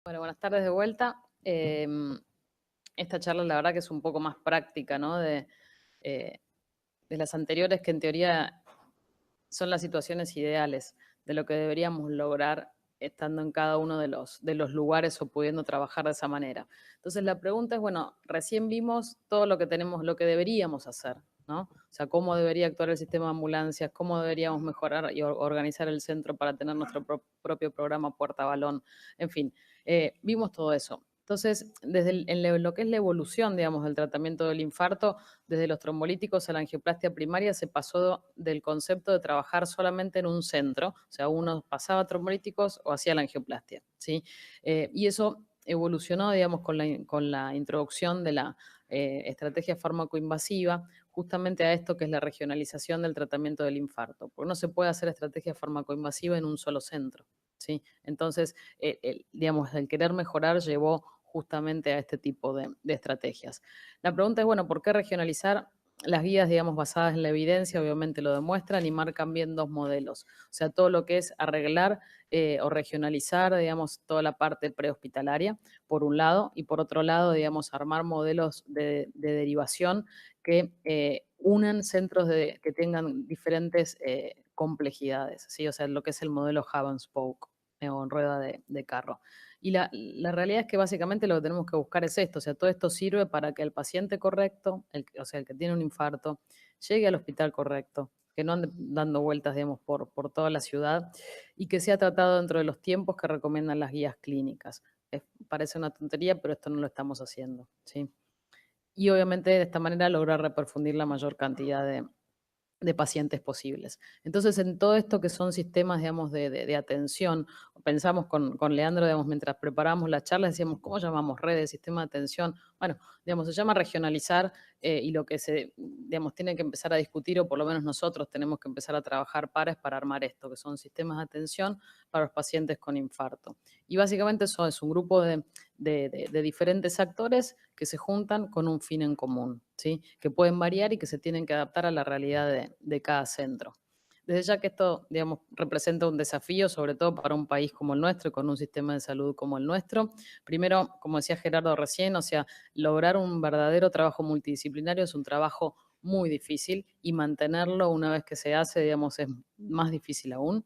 Bueno, buenas tardes de vuelta. Esta charla la verdad que es un poco más práctica, ¿no? Eh, de las anteriores, que en teoría son las situaciones ideales de lo que deberíamos lograr estando en cada uno de los lugares o pudiendo trabajar de esa manera. Entonces la pregunta es, bueno, recién vimos todo lo que tenemos, lo que deberíamos hacer, ¿no? O sea, cómo debería actuar el sistema de ambulancias, cómo deberíamos mejorar y organizar el centro para tener nuestro propio programa Puerta Balón, en fin, vimos todo eso. Entonces, desde lo que es la evolución, digamos, del tratamiento del infarto, desde los trombolíticos a la angioplastia primaria se pasó del concepto de trabajar solamente en un centro, o sea, uno pasaba trombolíticos o hacía la angioplastia, ¿sí? Y eso evolucionó, digamos, con la introducción de la estrategia farmacoinvasiva, justamente a esto que es la regionalización del tratamiento del infarto, porque no se puede hacer estrategia farmacoinvasiva en un solo centro, ¿sí? Entonces, digamos, el querer mejorar llevó justamente a este tipo de estrategias. La pregunta es, bueno, ¿por qué regionalizar? Las guías, digamos, basadas en la evidencia, obviamente lo demuestran y marcan bien dos modelos. O sea, todo lo que es arreglar o regionalizar, digamos, toda la parte prehospitalaria, por un lado, y por otro lado, digamos, armar modelos de derivación que unan centros que tengan diferentes complejidades, ¿sí? O sea, lo que es el modelo hub and spoke o en rueda de carro. Y la realidad es que básicamente lo que tenemos que buscar es esto, o sea, todo esto sirve para que el paciente correcto, o sea, el que tiene un infarto, llegue al hospital correcto, que no ande dando vueltas, digamos, por toda la ciudad y que sea tratado dentro de los tiempos que recomiendan las guías clínicas. Parece una tontería, pero esto no lo estamos haciendo, ¿sí? Y obviamente de esta manera lograr reperfundir la mayor cantidad de pacientes posibles. Entonces, en todo esto que son sistemas, digamos, de atención, pensamos con Leandro, digamos, mientras preparábamos la charla, decíamos, ¿cómo llamamos redes, sistema de atención? Bueno, digamos, se llama regionalizar y lo que digamos, tiene que empezar a discutir, o por lo menos nosotros tenemos que empezar a trabajar pares para armar esto, que son sistemas de atención para los pacientes con infarto. Y básicamente eso es un grupo de diferentes actores que se juntan con un fin en común, ¿sí? Que pueden variar y que se tienen que adaptar a la realidad de cada centro. Desde ya que esto, digamos, representa un desafío, sobre todo para un país como el nuestro, con un sistema de salud como el nuestro. Primero, como decía Gerardo recién, o sea, lograr un verdadero trabajo multidisciplinario es un trabajo muy difícil y mantenerlo una vez que se hace, digamos, es más difícil aún.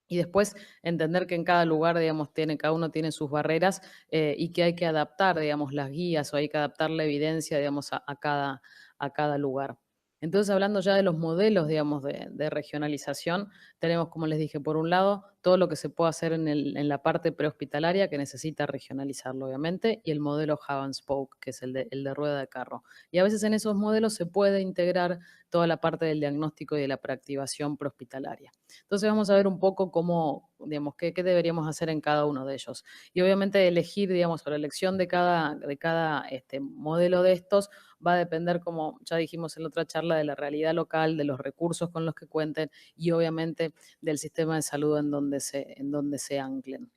Y después entender que en cada lugar, digamos, cada uno tiene sus barreras y que hay que adaptar, digamos, las guías o hay que adaptar la evidencia, digamos, a cada lugar. Entonces, hablando ya de los modelos, digamos, de regionalización, tenemos, como les dije, por un lado, todo lo que se puede hacer en la parte prehospitalaria, que necesita regionalizarlo, obviamente, y el modelo hub and spoke, que es el de rueda de carro. Y a veces en esos modelos se puede integrar toda la parte del diagnóstico y de la preactivación prehospitalaria. Entonces vamos a ver un poco cómo, digamos, qué deberíamos hacer en cada uno de ellos. Y obviamente elegir, digamos, o la elección de cada modelo de estos va a depender, como ya dijimos en la otra charla, de la realidad local, de los recursos con los que cuenten y obviamente del sistema de salud en donde se anclen.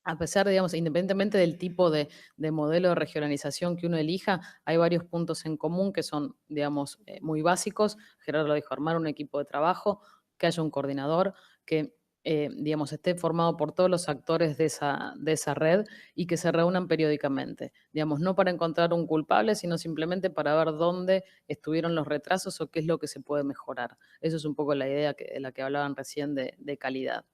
A pesar, digamos, independientemente del tipo de modelo de regionalización que uno elija, hay varios puntos en común que son, digamos, muy básicos. Gerardo lo dijo, armar un equipo de trabajo, que haya un coordinador, que, digamos, esté formado por todos los actores de esa red y que se reúnan periódicamente. Digamos, no para encontrar un culpable, sino simplemente para ver dónde estuvieron los retrasos o qué es lo que se puede mejorar. Eso es un poco la idea de la que hablaban recién de calidad.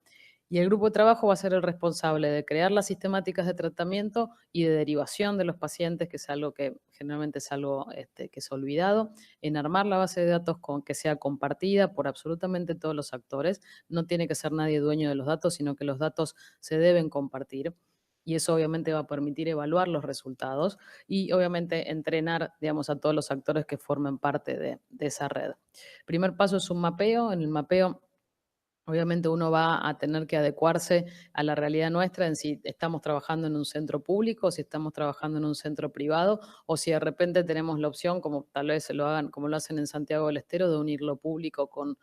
Y el grupo de trabajo va a ser el responsable de crear las sistemáticas de tratamiento y de derivación de los pacientes, que es algo que generalmente es algo que es olvidado, en armar la base de datos con que sea compartida por absolutamente todos los actores. No tiene que ser nadie dueño de los datos, sino que los datos se deben compartir. Y eso obviamente va a permitir evaluar los resultados y obviamente entrenar, digamos, a todos los actores que formen parte de esa red. Primer paso es un mapeo. En el mapeo obviamente uno va a tener que adecuarse a la realidad nuestra en si estamos trabajando en un centro público, si estamos trabajando en un centro privado o si de repente tenemos la opción, como tal vez se lo hagan, como lo hacen en Santiago del Estero, de unir lo público con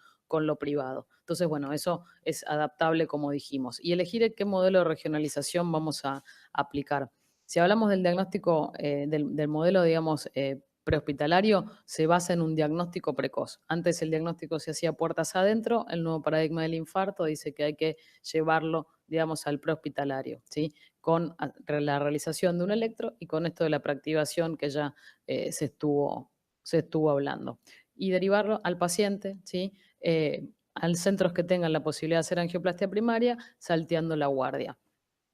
lo privado. Entonces, bueno, eso es adaptable, como dijimos. Y elegir qué modelo de regionalización vamos a aplicar. Si hablamos del diagnóstico, del modelo, digamos, prehospitalario, se basa en un diagnóstico precoz. Antes el diagnóstico se hacía puertas adentro, el nuevo paradigma del infarto dice que hay que llevarlo digamos, al prehospitalario, ¿sí? Con la realización de un electro y con esto de la preactivación que ya se estuvo hablando. Y derivarlo al paciente, ¿sí? Al centros que tengan la posibilidad de hacer angioplastia primaria, salteando la guardia.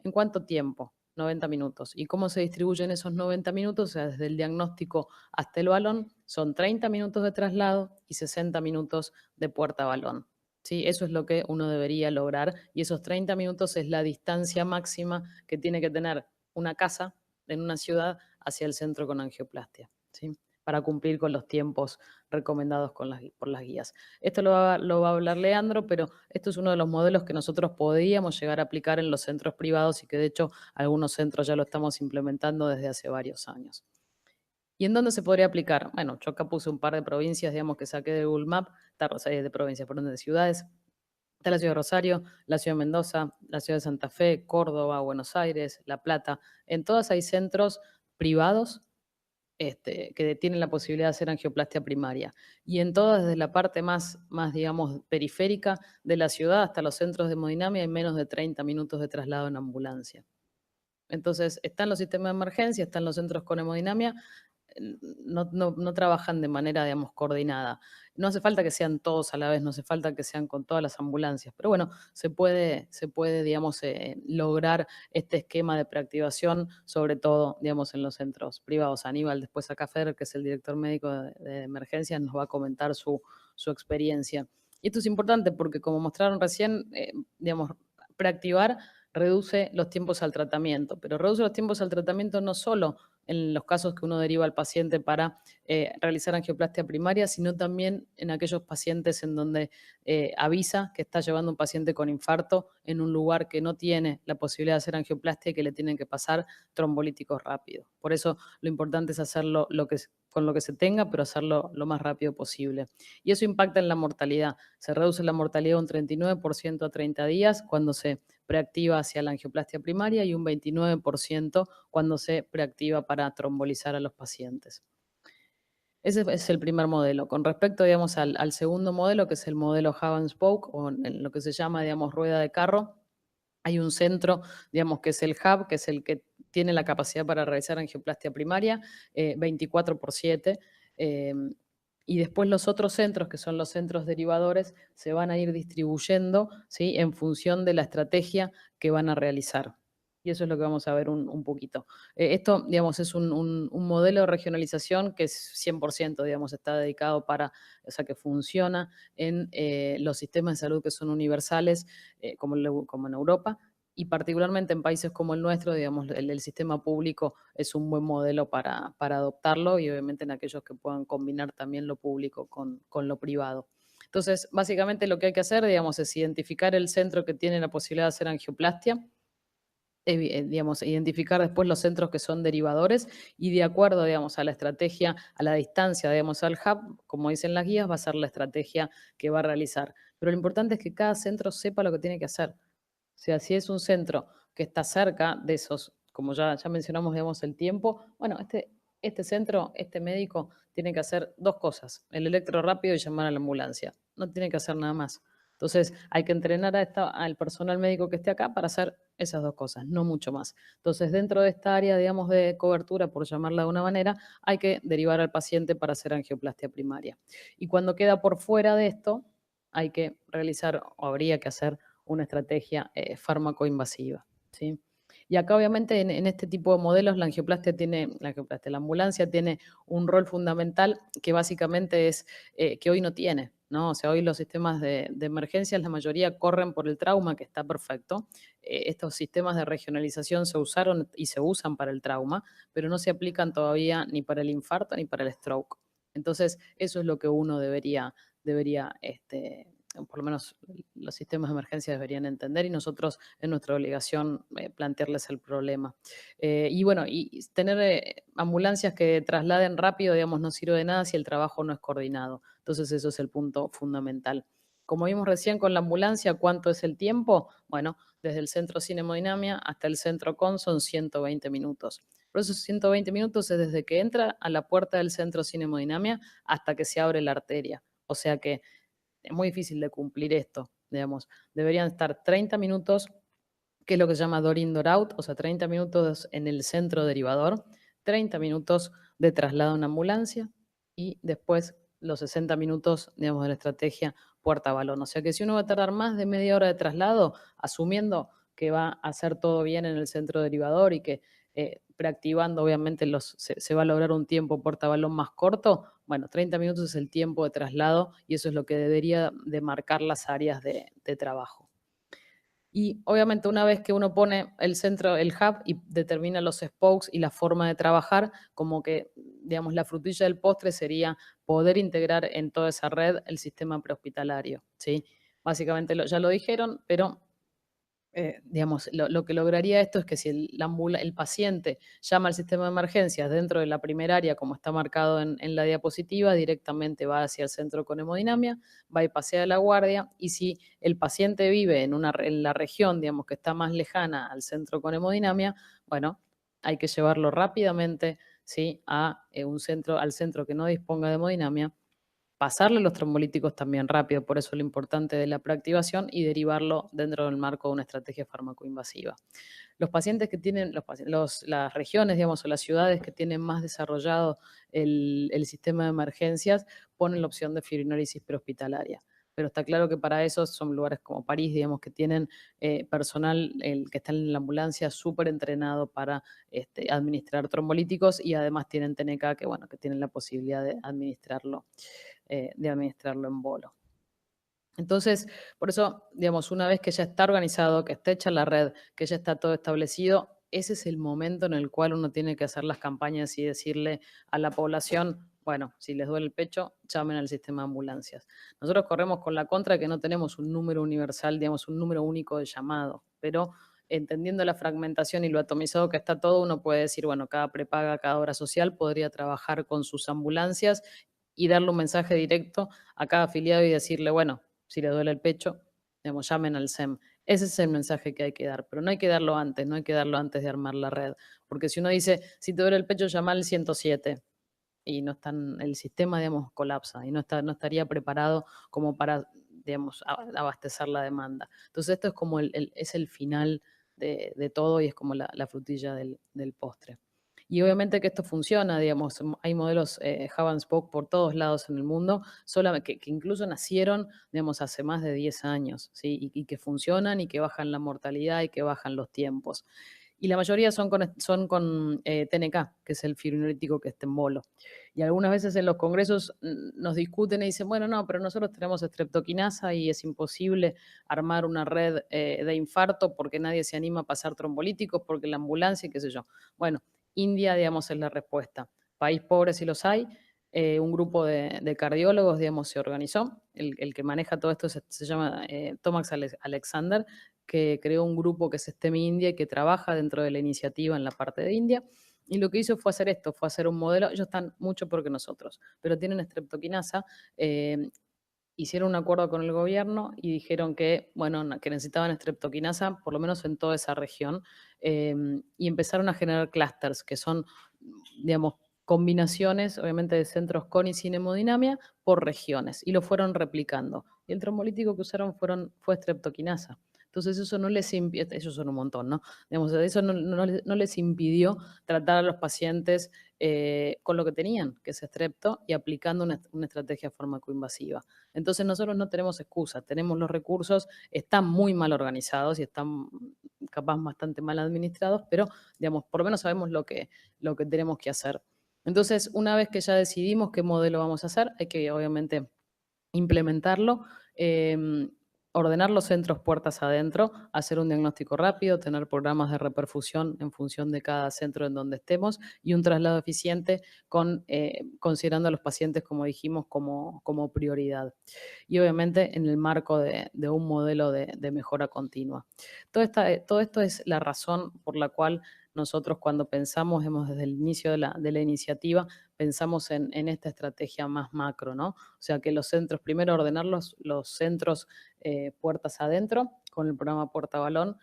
¿En cuánto tiempo? 90 minutos. ¿Y cómo se distribuyen esos 90 minutos? O sea, desde el diagnóstico hasta el balón, son 30 minutos de traslado y 60 minutos de puerta a balón. ¿Sí? Eso es lo que uno debería lograr y esos 30 minutos es la distancia máxima que tiene que tener una casa en una ciudad hacia el centro con angioplastia, ¿sí? Para cumplir con los tiempos recomendados por las guías. Esto lo va a hablar Leandro, pero esto es uno de los modelos que nosotros podríamos llegar a aplicar en los centros privados y que de hecho algunos centros ya lo estamos implementando desde hace varios años. ¿Y en dónde se podría aplicar? Bueno, yo acá puse un par de provincias, digamos, que saqué de Google Maps, de provincias, perdón, de ciudades. Está la ciudad de Rosario, la ciudad de Mendoza, la ciudad de Santa Fe, Córdoba, Buenos Aires, La Plata. En todas hay centros privados que tienen la posibilidad de hacer angioplastia primaria. Y en todas, desde la parte más, digamos, periférica de la ciudad hasta los centros de hemodinamia, hay menos de 30 minutos de traslado en ambulancia. Entonces, están los sistemas de emergencia, están los centros con hemodinamia, no trabajan de manera, digamos, coordinada. No hace falta que sean todos a la vez, no hace falta que sean con todas las ambulancias, pero bueno, se puede digamos, lograr este esquema de preactivación, sobre todo, digamos, en los centros privados. Aníbal, después acá Fer, que es el director médico de emergencias, nos va a comentar su experiencia. Y esto es importante porque, como mostraron recién, digamos, preactivar reduce los tiempos al tratamiento, pero reduce los tiempos al tratamiento no solo en los casos que uno deriva al paciente para realizar angioplastia primaria, sino también en aquellos pacientes en donde avisa que está llevando un paciente con infarto en un lugar que no tiene la posibilidad de hacer angioplastia y que le tienen que pasar trombolíticos rápidos. Por eso lo importante es hacerlo con lo que se tenga, pero hacerlo lo más rápido posible. Y eso impacta en la mortalidad. Se reduce la mortalidad un 39% a 30 días cuando se preactiva hacia la angioplastia primaria y un 29% cuando se preactiva para trombolizar a los pacientes. Ese es el primer modelo. Con respecto, digamos, al segundo modelo, que es el modelo Hub and Spoke, o en lo que se llama, digamos, rueda de carro, hay un centro, digamos, que es el hub, que es el que tiene la capacidad para realizar angioplastia primaria, 24/7. Y después los otros centros, que son los centros derivadores, se van a ir distribuyendo, ¿sí? En función de la estrategia que van a realizar. Y eso es lo que vamos a ver un poquito. Esto, digamos, es un modelo de regionalización que es 100%, digamos, está dedicado o sea, que funciona en los sistemas de salud que son universales, como en Europa, y particularmente en países como el nuestro, digamos, el sistema público es un buen modelo para adoptarlo y obviamente en aquellos que puedan combinar también lo público con lo privado. Entonces, básicamente lo que hay que hacer, digamos, es identificar el centro que tiene la posibilidad de hacer angioplastia, digamos, identificar después los centros que son derivadores y de acuerdo, digamos, a la estrategia, a la distancia, digamos, al hub, como dicen las guías, va a ser la estrategia que va a realizar. Pero lo importante es que cada centro sepa lo que tiene que hacer. O sea, si es un centro que está cerca de esos, como ya mencionamos, digamos, el tiempo, bueno, este centro, este médico, tiene que hacer dos cosas, el electro rápido y llamar a la ambulancia. No tiene que hacer nada más. Entonces, hay que entrenar al personal médico que esté acá para hacer esas dos cosas, no mucho más. Entonces, dentro de esta área, digamos, de cobertura, por llamarla de una manera, hay que derivar al paciente para hacer angioplastia primaria. Y cuando queda por fuera de esto, hay que realizar o habría que hacer una estrategia fármaco-invasiva, ¿sí? Y acá obviamente en este tipo de modelos la ambulancia tiene un rol fundamental que básicamente es que hoy no tiene, ¿no? O sea, hoy los sistemas de emergencias, la mayoría corren por el trauma, que está perfecto. Estos sistemas de regionalización se usaron y se usan para el trauma, pero no se aplican todavía ni para el infarto ni para el stroke. Entonces, eso es lo que uno debería por lo menos los sistemas de emergencia deberían entender y nosotros en nuestra obligación plantearles el problema. Y bueno, y tener ambulancias que trasladen rápido, digamos, no sirve de nada si el trabajo no es coordinado. Entonces eso es el punto fundamental. Como vimos recién con la ambulancia, ¿cuánto es el tiempo? Bueno, desde el centro sin hemodinamia hasta el centro con son 120 minutos. Por esos 120 minutos es desde que entra a la puerta del centro sin hemodinamia hasta que se abre la arteria. O sea que es muy difícil de cumplir esto, digamos. Deberían estar 30 minutos que es lo que se llama door in, door out, o sea, 30 minutos en el centro derivador, 30 minutos de traslado en ambulancia y después los 60 minutos, digamos, de la estrategia puerta-balón. O sea que si uno va a tardar más de media hora de traslado, asumiendo que va a hacer todo bien en el centro derivador y que preactivando, obviamente, se va a lograr un tiempo puerta-balón más corto, bueno, 30 minutos es el tiempo de traslado y eso es lo que debería de marcar las áreas de trabajo. Y obviamente una vez que uno pone el centro, el hub y determina los spokes y la forma de trabajar, como que, digamos, la frutilla del postre sería poder integrar en toda esa red el sistema prehospitalario, ¿sí? Básicamente ya lo dijeron, pero digamos, lo que lograría esto es que si el paciente llama al sistema de emergencias dentro de la primera área, como está marcado en la diapositiva, directamente va hacia el centro con hemodinamia, va y pasea la guardia, y si el paciente vive en la región, digamos, que está más lejana al centro con hemodinamia, bueno, hay que llevarlo rápidamente, ¿sí? Al centro que no disponga de hemodinamia, pasarle los trombolíticos también rápido, por eso lo importante de la preactivación y derivarlo dentro del marco de una estrategia farmacoinvasiva. Los pacientes que tienen, las regiones, digamos, o las ciudades que tienen más desarrollado el sistema de emergencias, ponen la opción de fibrinólisis prehospitalaria. Pero está claro que para eso son lugares como París, digamos, que tienen personal el que está en la ambulancia súper entrenado para administrar trombolíticos y además tienen TNK que, bueno, que tienen la posibilidad de administrarlo en bolo. Entonces, por eso, digamos, una vez que ya está organizado, que está hecha la red, que ya está todo establecido, ese es el momento en el cual uno tiene que hacer las campañas y decirle a la población, bueno, si les duele el pecho, llamen al sistema de ambulancias. Nosotros corremos con la contra de que no tenemos un número universal, digamos, un número único de llamado, pero entendiendo la fragmentación y lo atomizado que está todo, uno puede decir, bueno, cada prepaga, cada obra social podría trabajar con sus ambulancias y darle un mensaje directo a cada afiliado y decirle, bueno, si le duele el pecho, digamos, llamen al SEM. Ese es el mensaje que hay que dar, pero no hay que darlo antes, no hay que darlo antes de armar la red. Porque si uno dice, si te duele el pecho, llama al 107 y no están, el sistema, digamos, colapsa y no estaría preparado como para, digamos, abastecer la demanda. Entonces esto es como es el final de todo y es como la frutilla del postre. Y obviamente que esto funciona, digamos, hay modelos Hub and Spoke por todos lados en el mundo, que incluso nacieron, digamos, hace más de 10 años, ¿sí? Y que funcionan y que bajan la mortalidad y que bajan los tiempos. Y la mayoría son con TNK, que es el fibrinolítico que está en bolo. Y algunas veces en los congresos nos discuten y dicen, bueno, no, pero nosotros tenemos streptokinasa y es imposible armar una red de infarto porque nadie se anima a pasar trombolíticos, porque la ambulancia y qué sé yo. Bueno, India, digamos, es la respuesta. País pobre si los hay. Un grupo de cardiólogos, digamos, se organizó. El que maneja todo esto se llama Thomas Alexander, que creó un grupo que es STEMI India y que trabaja dentro de la iniciativa en la parte de India. Y lo que hizo fue hacer esto, fue hacer un modelo, ellos están mucho peor que nosotros, pero tienen streptokinasa, hicieron un acuerdo con el gobierno y dijeron que, bueno, que necesitaban streptokinasa, por lo menos en toda esa región, y empezaron a generar clusters, que son, digamos, combinaciones, obviamente, de centros con y sin hemodinamia por regiones, y lo fueron replicando. Y el trombolítico que usaron fue streptokinasa. Entonces eso no les impidió, ellos son un montón, ¿no? Digamos, eso no les impidió tratar a los pacientes con lo que tenían, que es strepto, y aplicando una estrategia farmacoinvasiva. Entonces nosotros no tenemos excusa, tenemos los recursos, están muy mal organizados y están capaz bastante mal administrados, pero digamos, por lo menos sabemos lo que tenemos que hacer. Entonces, una vez que ya decidimos qué modelo vamos a hacer, hay que obviamente implementarlo, ordenar los centros puertas adentro, hacer un diagnóstico rápido, tener programas de reperfusión en función de cada centro en donde estemos y un traslado eficiente considerando a los pacientes, como dijimos, como prioridad. Y obviamente en el marco de un modelo de mejora continua. Todo esto es la razón por la cual nosotros cuando pensamos, desde el inicio de la iniciativa, pensamos en esta estrategia más macro, ¿no? O sea, que los centros, primero ordenar los centros puertas adentro con el programa Puerta Balón,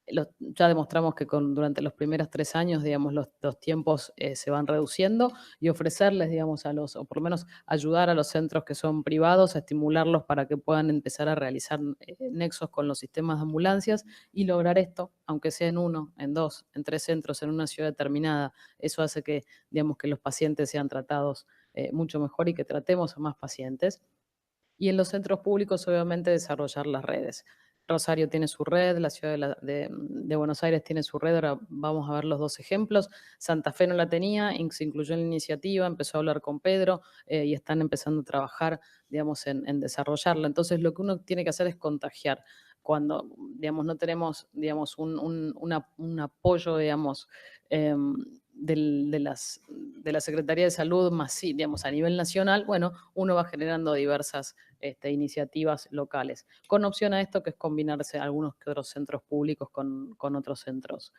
Ya demostramos que durante los primeros 3 años, digamos, los tiempos se van reduciendo y ofrecerles, digamos, o por lo menos ayudar a los centros que son privados, a estimularlos para que puedan empezar a realizar nexos con los sistemas de ambulancias y lograr esto, aunque sea en uno, en dos, en tres centros, en una ciudad determinada. Eso hace que, digamos, que los pacientes sean tratados mucho mejor y que tratemos a más pacientes. Y en los centros públicos, obviamente, desarrollar las redes. Rosario tiene su red, la ciudad de Buenos Aires tiene su red, ahora vamos a ver los dos ejemplos. Santa Fe no la tenía, se incluyó en la iniciativa, empezó a hablar con Pedro y están empezando a trabajar, digamos, en desarrollarla. Entonces, lo que uno tiene que hacer es contagiar. Cuando, digamos, no tenemos, digamos, un apoyo, digamos, de la Secretaría de Salud, más sí, digamos, a nivel nacional, bueno, uno va generando diversas iniciativas locales, con opción a esto que es combinarse algunos que otros centros públicos con otros centros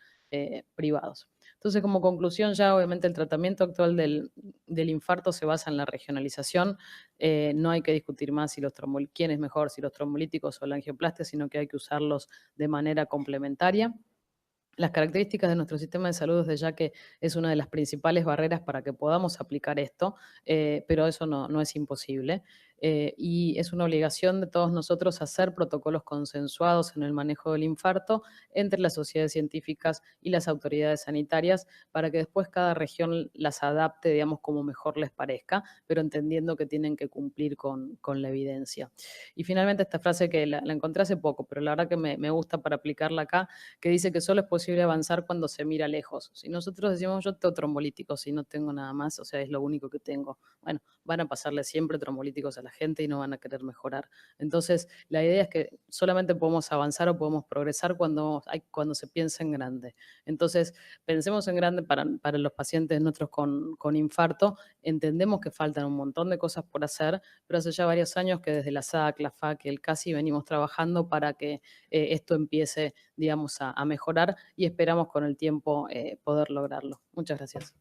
privados. Entonces, como conclusión, ya obviamente el tratamiento actual del infarto se basa en la regionalización. No hay que discutir más quién es mejor, si los trombolíticos o la angioplastia, sino que hay que usarlos de manera complementaria. Las características de nuestro sistema de salud, desde ya que es una de las principales barreras para que podamos aplicar esto, pero eso no es imposible. Y es una obligación de todos nosotros hacer protocolos consensuados en el manejo del infarto entre las sociedades científicas y las autoridades sanitarias para que después cada región las adapte, digamos, como mejor les parezca, pero entendiendo que tienen que cumplir con la evidencia. Y finalmente esta frase que la encontré hace poco, pero la verdad que me gusta para aplicarla acá, que dice que solo es posible avanzar cuando se mira lejos. Si nosotros decimos, yo tengo trombolíticos y no tengo nada más, o sea, es lo único que tengo, bueno, van a pasarle siempre trombolíticos a la gente y no van a querer mejorar. Entonces, la idea es que solamente podemos avanzar o podemos progresar cuando se piensa en grande. Entonces, pensemos en grande para los pacientes nuestros con infarto. Entendemos que faltan un montón de cosas por hacer, pero hace ya varios años que desde la SAC, la FAC y el CASI venimos trabajando para que esto empiece, digamos, a mejorar y esperamos con el tiempo poder lograrlo. Muchas gracias.